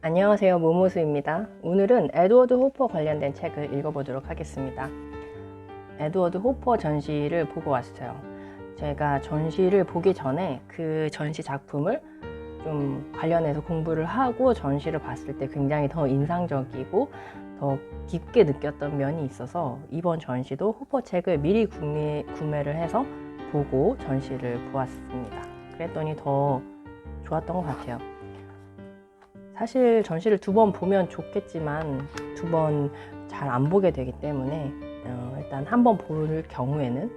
안녕하세요, 모모수입니다. 오늘은 에드워드 호퍼 관련된 책을 읽어보도록 하겠습니다. 에드워드 호퍼 전시를 보고 왔어요. 제가 전시를 보기 전에 그 전시 작품을 좀 관련해서 공부를 하고 전시를 봤을 때 굉장히 더 인상적이고 더 깊게 느꼈던 면이 있어서 이번 전시도 호퍼 책을 미리 구매를 해서 보고 전시를 보았습니다. 그랬더니 더 좋았던 것 같아요. 사실 전시를 2번 보면 좋겠지만 2번 잘 안 보게 되기 때문에 일단 1번 볼 경우에는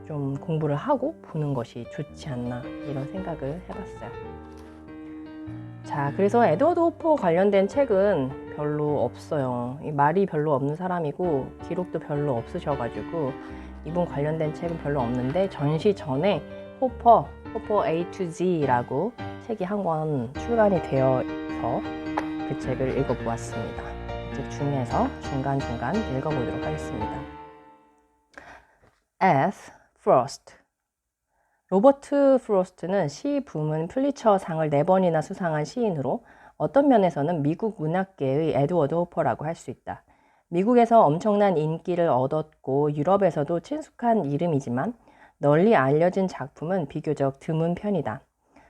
좀 공부를 하고 보는 것이 좋지 않나 이런 생각을 해봤어요. 자, 그래서 에드워드 호퍼 관련된 책은 별로 없어요. 이 말이 별로 없는 사람이고 기록도 별로 없으셔가지고 이분 관련된 책은 별로 없는데 전시 전에 호퍼 A to Z라고 책이 한 권 출간이 되어서 그 책을 읽어보았습니다. 책 중에서 중간중간 읽어보도록 하겠습니다. S. 프로스트. 로버트 프로스트는 시 부문 플리처상을 4번이나 수상한 시인으로 어떤 면에서는 미국 문학계의 에드워드 호퍼라고 할 수 있다. 미국에서 엄청난 인기를 얻었고 유럽에서도 친숙한 이름이지만 널리 알려진 작품은 비교적 드문 편이다.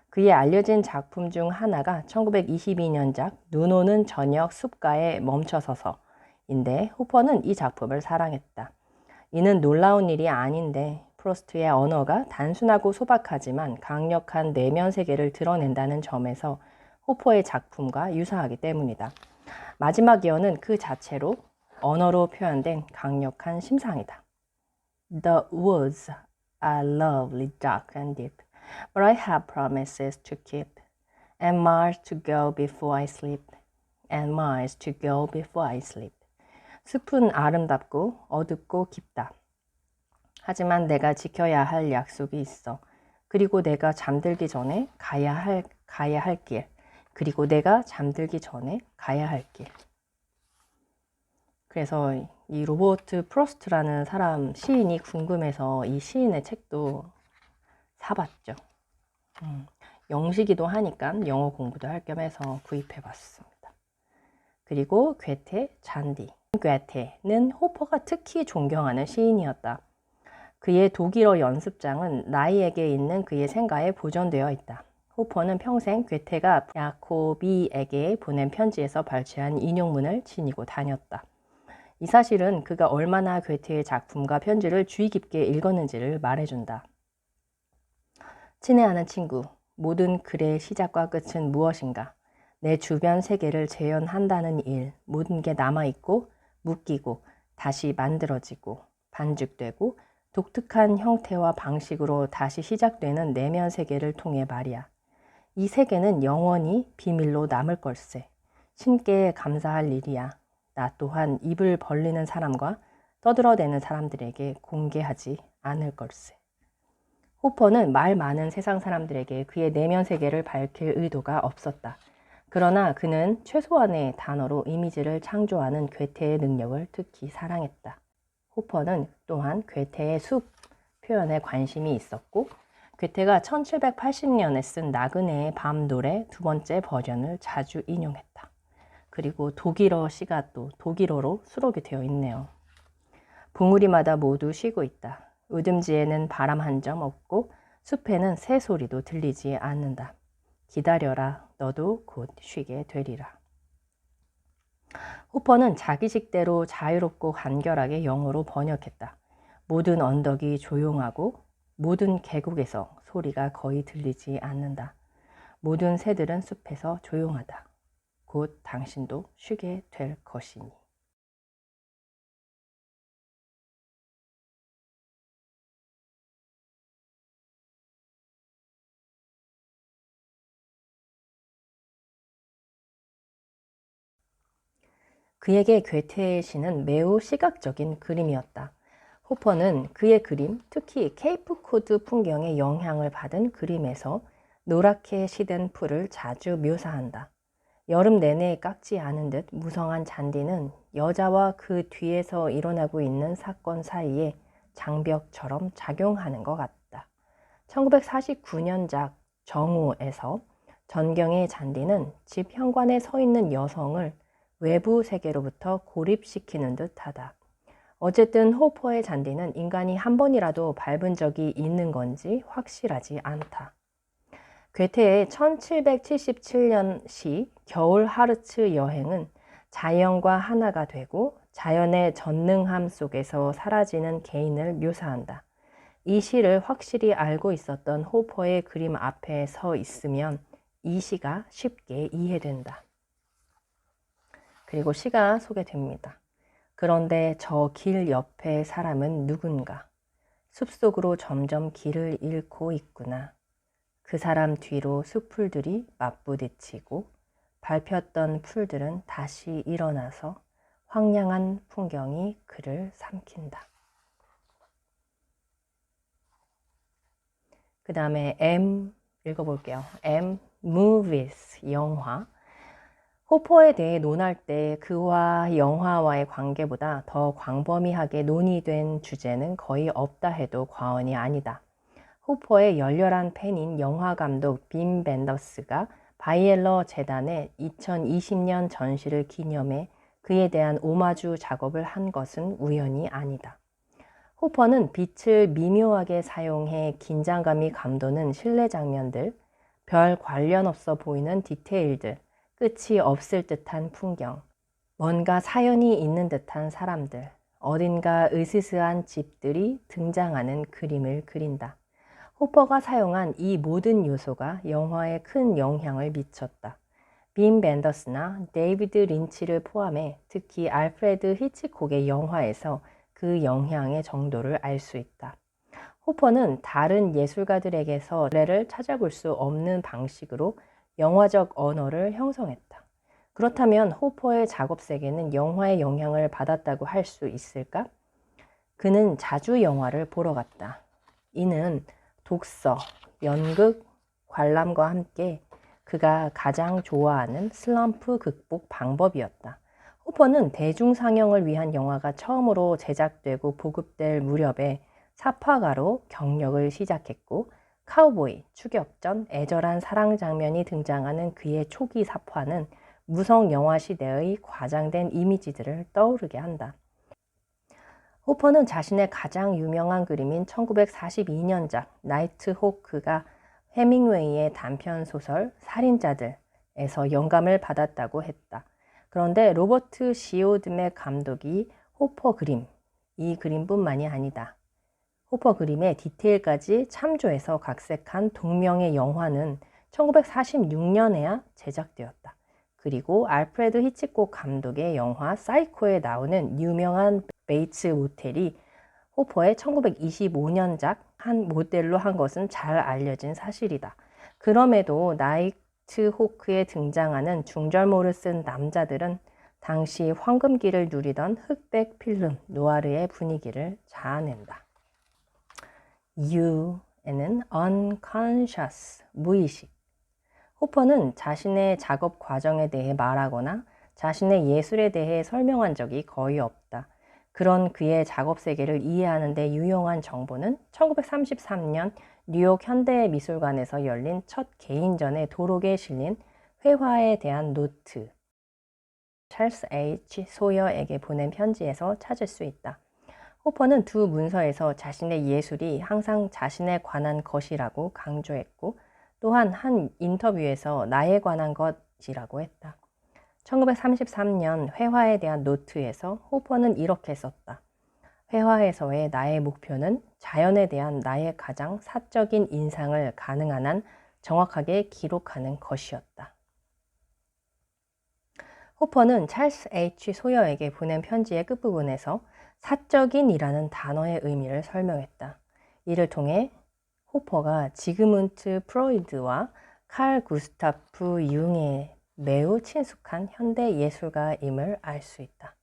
그의 알려진 작품 중 하나가 1922년작 눈 오는 저녁 숲가에 멈춰서서인데 호퍼는 이 작품을 사랑했다. 이는 놀라운 일이 아닌데 프로스트의 언어가 단순하고 소박하지만 강력한 내면 세계를 드러낸다는 점에서 호퍼의 작품과 유사하기 때문이다. 마지막 예언은 그 자체로 언어로 표현된 강력한 심상이다. The woods are lovely, dark and deep. But I have promises to keep, and miles to go before I sleep, and miles to go before I sleep. 숲은 아름답고 어둡고 깊다. 하지만 내가 지켜야 할 약속이 있어. 그리고 내가 잠들기 전에 가야 할 길. 그리고 내가 잠들기 전에 가야 할 길. 그래서 이 로버트 프로스트라는 사람 시인이 궁금해서 이 시인의 책도 사봤죠. 영시기도 하니까 영어 공부도 할 겸 해서 구입해 봤습니다. 그리고 괴테, 잔디. 괴테는 호퍼가 특히 존경하는 시인이었다. 그의 독일어 연습장은 나이에게 있는 그의 생가에 보존되어 있다. 호퍼는 평생 괴테가 야코비에게 보낸 편지에서 발췌한 인용문을 지니고 다녔다. 이 사실은 그가 얼마나 괴테의 작품과 편지를 주의 깊게 읽었는지를 말해준다. 친애하는 친구, 모든 글의 시작과 끝은 무엇인가? 내 주변 세계를 재현한다는 일, 모든 게 남아있고 묶이고 다시 만들어지고 반죽되고 독특한 형태와 방식으로 다시 시작되는 내면 세계를 통해 말이야. 이 세계는 영원히 비밀로 남을 걸세. 신께 감사할 일이야. 나 또한 입을 벌리는 사람과 떠들어대는 사람들에게 공개하지 않을 걸세. 호퍼는 말 많은 세상 사람들에게 그의 내면 세계를 밝힐 의도가 없었다. 그러나 그는 최소한의 단어로 이미지를 창조하는 괴테의 능력을 특히 사랑했다. 호퍼는 또한 괴테의 숲 표현에 관심이 있었고 괴테가 1780년에 쓴 나그네의 밤 노래 2번째 버전을 자주 인용했다. 그리고 독일어 시가 또 독일어로 수록이 되어 있네요. 봉우리마다 모두 쉬고 있다. 우듬지에는 바람 한 점 없고 숲에는 새 소리도 들리지 않는다. 기다려라. 너도 곧 쉬게 되리라. 호퍼는 자기식대로 자유롭고 간결하게 영어로 번역했다. 모든 언덕이 조용하고 모든 계곡에서 소리가 거의 들리지 않는다. 모든 새들은 숲에서 조용하다. 곧 당신도 쉬게 될 것이니. 그에게 괴테의 시는 매우 시각적인 그림이었다. 호퍼는 그의 그림, 특히 케이프 코드 풍경의 영향을 받은 그림에서 노랗게 시든 풀을 자주 묘사한다. 여름 내내 깎지 않은 듯 무성한 잔디는 여자와 그 뒤에서 일어나고 있는 사건 사이에 장벽처럼 작용하는 것 같다. 1949년작 정오에서 전경의 잔디는 집 현관에 서 있는 여성을 외부 세계로부터 고립시키는 듯하다. 어쨌든 호퍼의 잔디는 인간이 한 번이라도 밟은 적이 있는 건지 확실하지 않다. 괴테의 1777년시 겨울 하르츠 여행은 자연과 하나가 되고 자연의 전능함 속에서 사라지는 개인을 묘사한다. 이 시를 확실히 알고 있었던 호퍼의 그림 앞에 서 있으면 이 시가 쉽게 이해된다. 그리고 시가 소개됩니다. 그런데 저 길 옆의 사람은 누군가? 숲속으로 점점 길을 잃고 있구나. 그 사람 뒤로 숲풀들이 맞부딪히고 밟혔던 풀들은 다시 일어나서 황량한 풍경이 그를 삼킨다. 그 다음에 M 읽어볼게요. M. Movies, 영화. 호퍼에 대해 논할 때 그와 영화와의 관계보다 더 광범위하게 논의된 주제는 거의 없다 해도 과언이 아니다. 호퍼의 열렬한 팬인 영화감독 빔 벤더스가 바이엘러 재단의 2020년 전시를 기념해 그에 대한 오마주 작업을 한 것은 우연이 아니다. 호퍼는 빛을 미묘하게 사용해 긴장감이 감도는 실내 장면들, 별 관련 없어 보이는 디테일들, 끝이 없을 듯한 풍경, 뭔가 사연이 있는 듯한 사람들, 어딘가 으스스한 집들이 등장하는 그림을 그린다. 호퍼가 사용한 이 모든 요소가 영화에 큰 영향을 미쳤다. 빔 벤더스나 데이비드 린치를 포함해 특히 알프레드 히치콕의 영화에서 그 영향의 정도를 알 수 있다. 호퍼는 다른 예술가들에게서 노래를 찾아볼 수 없는 방식으로 영화적 언어를 형성했다. 그렇다면 호퍼의 작업 세계는 영화의 영향을 받았다고 할 수 있을까? 그는 자주 영화를 보러 갔다. 이는 독서, 연극, 관람과 함께 그가 가장 좋아하는 슬럼프 극복 방법이었다. 호퍼는 대중상영을 위한 영화가 처음으로 제작되고 보급될 무렵에 사파가로 경력을 시작했고 카우보이, 추격전, 애절한 사랑 장면이 등장하는 그의 초기 사파는 무성 영화 시대의 과장된 이미지들을 떠오르게 한다. 호퍼는 자신의 가장 유명한 그림인 1942년작 나이트 호크가 해밍웨이의 단편 소설 살인자들에서 영감을 받았다고 했다. 그런데 로버트 시오드맥 감독이 호퍼 그림, 이 그림뿐만이 아니다. 호퍼 그림의 디테일까지 참조해서 각색한 동명의 영화는 1946년에야 제작되었다. 그리고 알프레드 히치콕 감독의 영화 사이코에 나오는 유명한 베이츠 모텔이 호퍼의 1925년작 한 모델로 한 것은 잘 알려진 사실이다. 그럼에도 나이트 호크에 등장하는 중절모를 쓴 남자들은 당시 황금기를 누리던 흑백 필름 노아르의 분위기를 자아낸다. U에는 unconscious, 무의식. 호퍼는 자신의 작업 과정에 대해 말하거나 자신의 예술에 대해 설명한 적이 거의 없다. 그런 그의 작업 세계를 이해하는 데 유용한 정보는 1933년 뉴욕 현대미술관에서 열린 첫 개인전의 도록에 실린 회화에 대한 노트, 찰스 H. 소여에게 보낸 편지에서 찾을 수 있다. 호퍼는 두 문서에서 자신의 예술이 항상 자신에 관한 것이라고 강조했고 또한 한 인터뷰에서 나에 관한 것이라고 했다. 1933년 회화에 대한 노트에서 호퍼는 이렇게 썼다. 회화에서의 나의 목표는 자연에 대한 나의 가장 사적인 인상을 가능한 한 정확하게 기록하는 것이었다. 호퍼는 찰스 H. 소여에게 보낸 편지의 끝부분에서 사적인이라는 단어의 의미를 설명했다. 이를 통해 호퍼가 지그문트 프로이드와 칼 구스타프 융에 매우 친숙한 현대 예술가임을 알 수 있다.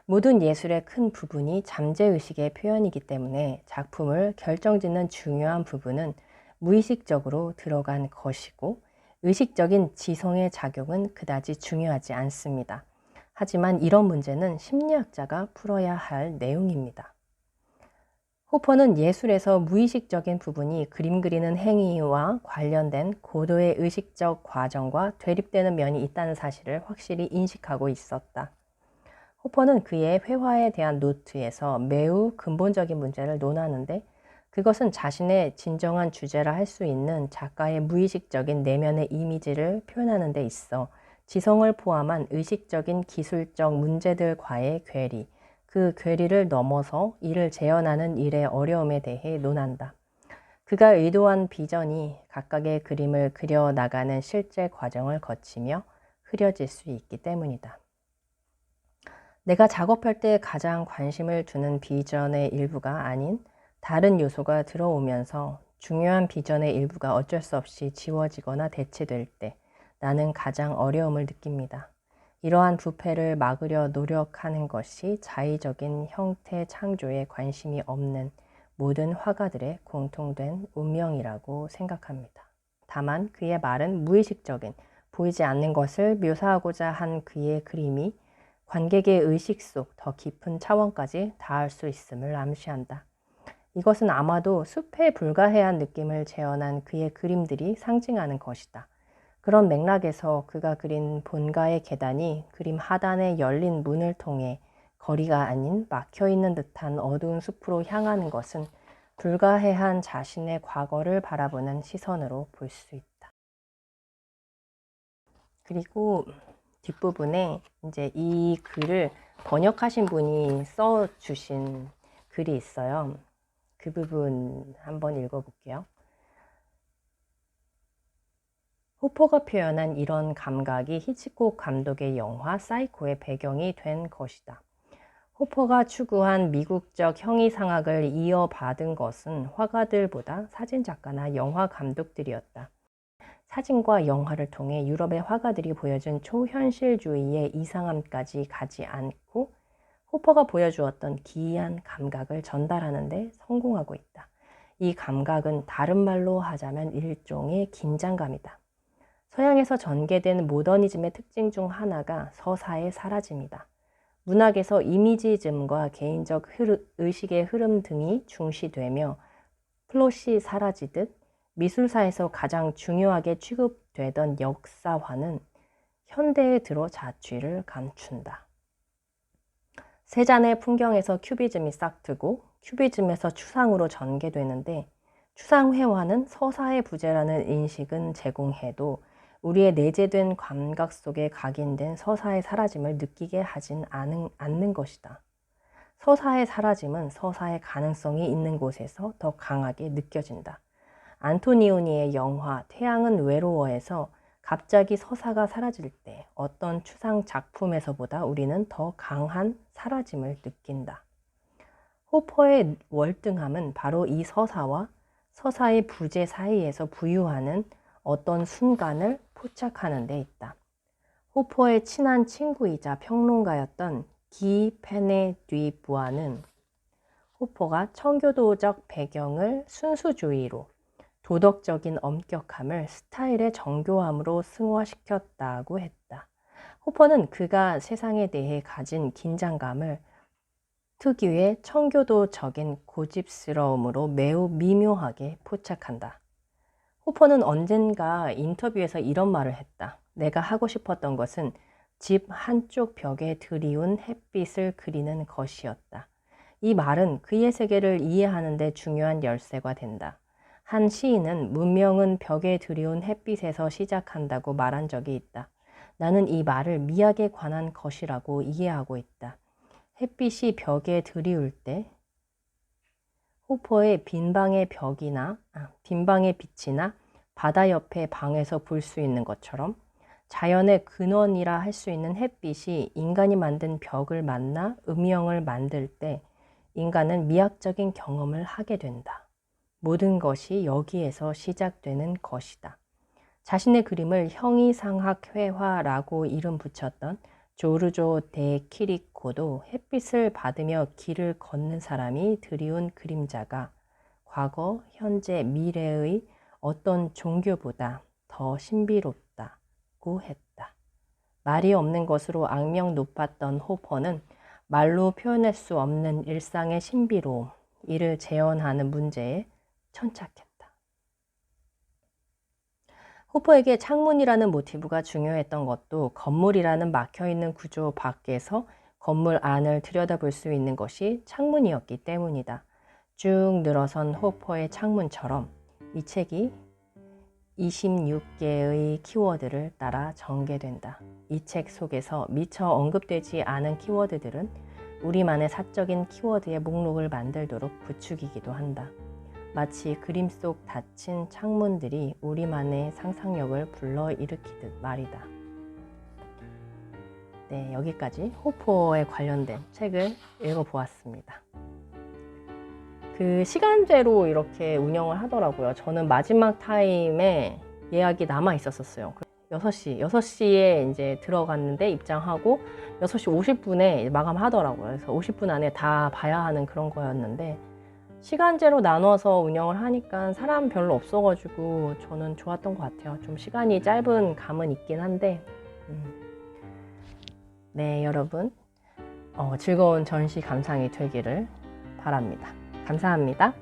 모든 예술의 큰 부분이 잠재의식의 표현이기 때문에 작품을 결정짓는 중요한 부분은 무의식적으로 들어간 것이고 의식적인 지성의 작용은 그다지 중요하지 않습니다. 하지만 이런 문제는 심리학자가 풀어야 할 내용입니다. 호퍼는 예술에서 무의식적인 부분이 그림 그리는 행위와 관련된 고도의 의식적 과정과 대립되는 면이 있다는 사실을 확실히 인식하고 있었다. 호퍼는 그의 회화에 대한 노트에서 매우 근본적인 문제를 논하는데, 그것은 자신의 진정한 주제라 할 수 있는 작가의 무의식적인 내면의 이미지를 표현하는 데 있어 지성을 포함한 의식적인 기술적 문제들과의 괴리, 그 괴리를 넘어서 이를 재현하는 일의 어려움에 대해 논한다. 그가 의도한 비전이 각각의 그림을 그려 나가는 실제 과정을 거치며 흐려질 수 있기 때문이다. 내가 작업할 때 가장 관심을 두는 비전의 일부가 아닌 다른 요소가 들어오면서 중요한 비전의 일부가 어쩔 수 없이 지워지거나 대체될 때 나는 가장 어려움을 느낍니다. 이러한 부패를 막으려 노력하는 것이 자의적인 형태 창조에 관심이 없는 모든 화가들의 공통된 운명이라고 생각합니다. 다만 그의 말은 무의식적인, 보이지 않는 것을 묘사하고자 한 그의 그림이 관객의 의식 속 더 깊은 차원까지 닿을 수 있음을 암시한다. 이것은 아마도 숲에 불가해한 느낌을 재현한 그의 그림들이 상징하는 것이다. 그런 맥락에서 그가 그린 본가의 계단이 그림 하단에 열린 문을 통해 거리가 아닌 막혀있는 듯한 어두운 숲으로 향하는 것은 불가해한 자신의 과거를 바라보는 시선으로 볼 수 있다. 그리고 뒷부분에 이제 이 글을 번역하신 분이 써주신 글이 있어요. 그 부분 한번 읽어볼게요. 호퍼가 표현한 이런 감각이 히치콕 감독의 영화 사이코의 배경이 된 것이다. 호퍼가 추구한 미국적 형이상학을 이어받은 것은 화가들보다 사진작가나 영화 감독들이었다. 사진과 영화를 통해 유럽의 화가들이 보여준 초현실주의의 이상함까지 가지 않고 호퍼가 보여주었던 기이한 감각을 전달하는 데 성공하고 있다. 이 감각은 다른 말로 하자면 일종의 긴장감이다. 서양에서 전개된 모더니즘의 특징 중 하나가 서사의 사라짐이다. 문학에서 이미지즘과 개인적 의식의 흐름 등이 중시되며 플롯이 사라지듯 미술사에서 가장 중요하게 취급되던 역사화는 현대에 들어 자취를 감춘다. 세잔의 풍경에서 큐비즘이 싹트고 큐비즘에서 추상으로 전개되는데, 추상회화는 서사의 부재라는 인식은 제공해도 우리의 내재된 감각 속에 각인된 서사의 사라짐을 느끼게 하진 않는 것이다. 서사의 사라짐은 서사의 가능성이 있는 곳에서 더 강하게 느껴진다. 안토니오니의 영화 태양은 외로워에서 갑자기 서사가 사라질 때 어떤 추상 작품에서보다 우리는 더 강한 사라짐을 느낀다. 호퍼의 월등함은 바로 이 서사와 서사의 부재 사이에서 부유하는 어떤 순간을 포착하는 데 있다. 호퍼의 친한 친구이자 평론가였던 기 페네 듀 부아는 호퍼가 청교도적 배경을 순수주의로, 도덕적인 엄격함을 스타일의 정교함으로 승화시켰다고 했다. 호퍼는 그가 세상에 대해 가진 긴장감을 특유의 청교도적인 고집스러움으로 매우 미묘하게 포착한다. 호퍼는 언젠가 인터뷰에서 이런 말을 했다. 내가 하고 싶었던 것은 집 한쪽 벽에 드리운 햇빛을 그리는 것이었다. 이 말은 그의 세계를 이해하는 데 중요한 열쇠가 된다. 한 시인은 문명은 벽에 드리운 햇빛에서 시작한다고 말한 적이 있다. 나는 이 말을 미학에 관한 것이라고 이해하고 있다. 햇빛이 벽에 드리울 때 호퍼의 빈방의 빛이나 바다 옆의 방에서 볼 수 있는 것처럼 자연의 근원이라 할 수 있는 햇빛이 인간이 만든 벽을 만나 음영을 만들 때 인간은 미학적인 경험을 하게 된다. 모든 것이 여기에서 시작되는 것이다. 자신의 그림을 형이상학 회화라고 이름 붙였던 조르조 데 키리코도 햇빛을 받으며 길을 걷는 사람이 드리운 그림자가 과거, 현재, 미래의 어떤 종교보다 더 신비롭다고 했다. 말이 없는 것으로 악명 높았던 호퍼는 말로 표현할 수 없는 일상의 신비로움, 이를 재현하는 문제에 천착했다. 호퍼에게 창문이라는 모티브가 중요했던 것도 건물이라는 막혀있는 구조 밖에서 건물 안을 들여다볼 수 있는 것이 창문이었기 때문이다. 쭉 늘어선 호퍼의 창문처럼 이 책이 26개의 키워드를 따라 전개된다. 이 책 속에서 미처 언급되지 않은 키워드들은 우리만의 사적인 키워드의 목록을 만들도록 부추기기도 한다. 마치 그림 속 닫힌 창문들이 우리만의 상상력을 불러일으키듯 말이다. 네, 여기까지 호퍼에 관련된 책을 읽어보았습니다. 그 시간제로 이렇게 운영을 하더라고요. 저는 마지막 타임에 예약이 남아 있었어요. 6시에 이제 들어갔는데 입장하고 6시 50분에 마감하더라고요. 그래서 50분 안에 다 봐야 하는 그런 거였는데 시간제로 나눠서 운영을 하니까 사람 별로 없어가지고 저는 좋았던 것 같아요. 좀 시간이 짧은 감은 있긴 한데 네, 여러분 즐거운 전시 감상이 되기를 바랍니다. 감사합니다.